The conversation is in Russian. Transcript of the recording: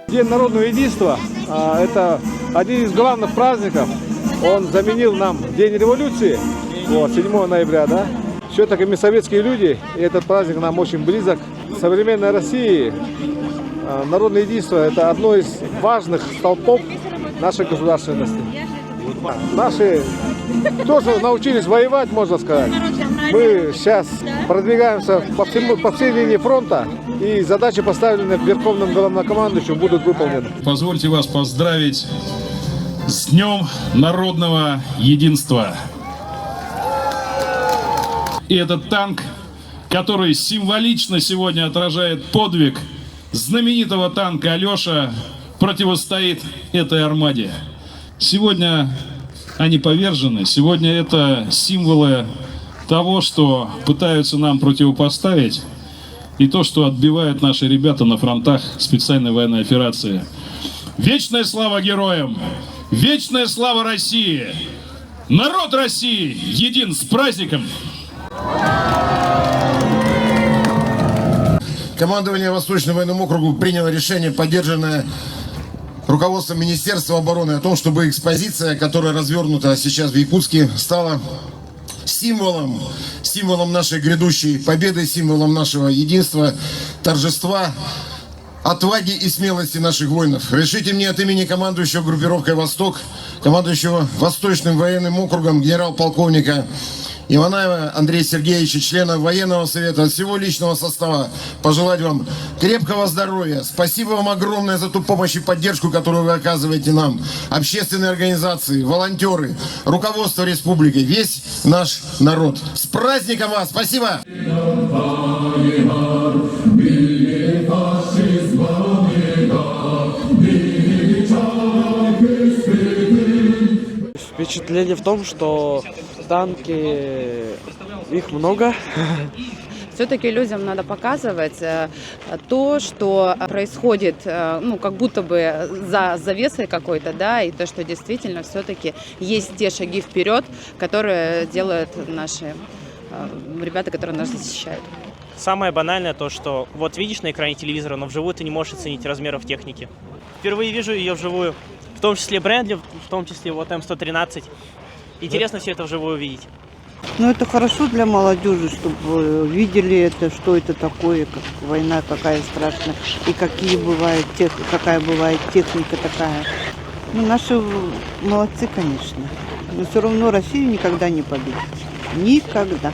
День народного единства – это один из главных праздников. Он заменил нам День революции, 7 ноября, да? Все-таки мы советские люди, и этот праздник нам очень близок. В современной России народное единство – это одно из важных столпов нашей государственности. Наши тоже научились воевать, можно сказать. Мы сейчас продвигаемся по всей линии фронта, и задачи, поставленные Верховным Главнокомандующим, будут выполнены. Позвольте вас поздравить с Днем народного единства. И этот танк, который символично сегодня отражает подвиг знаменитого танка Алеша, противостоит этой армаде. Сегодня они повержены, сегодня это символы того, что пытаются нам противопоставить, и то, что отбивают наши ребята на фронтах специальной военной операции. Вечная слава героям! Вечная слава России! Народ России един! С праздником! Командование Восточным военным округом приняло решение, поддержанное руководством Министерства обороны, о том, чтобы экспозиция, которая развернута сейчас в Якутске, стала символом нашей грядущей победы, символом нашего единства, торжества, отваги и смелости наших воинов. Решите мне от имени командующего группировкой «Восток», командующего Восточным военным округом генерал-полковника Иванаева Андрея Сергеевича, члена военного совета, от всего личного состава пожелать вам крепкого здоровья. Спасибо вам огромное за ту помощь и поддержку, которую вы оказываете нам. Общественные организации, волонтеры, руководство республики, весь наш народ. С праздником вас! Спасибо! Впечатление в том, что танки, их много. Все-таки людям надо показывать то, что происходит, как будто бы за завесой какой-то, да, и то, что действительно все-таки есть те шаги вперед, которые делают наши ребята, которые нас защищают. Самое банальное то, что вот видишь на экране телевизора, но вживую ты не можешь оценить размеров техники. Впервые вижу ее вживую, в том числе Брэдли, в том числе вот М113. Интересно все это вживую увидеть. Ну, это хорошо для молодежи, чтобы видели это, что это такое, как война какая страшная, и какая бывает техника такая. Ну, наши молодцы, конечно. Но все равно Россию никогда не победить. Никогда.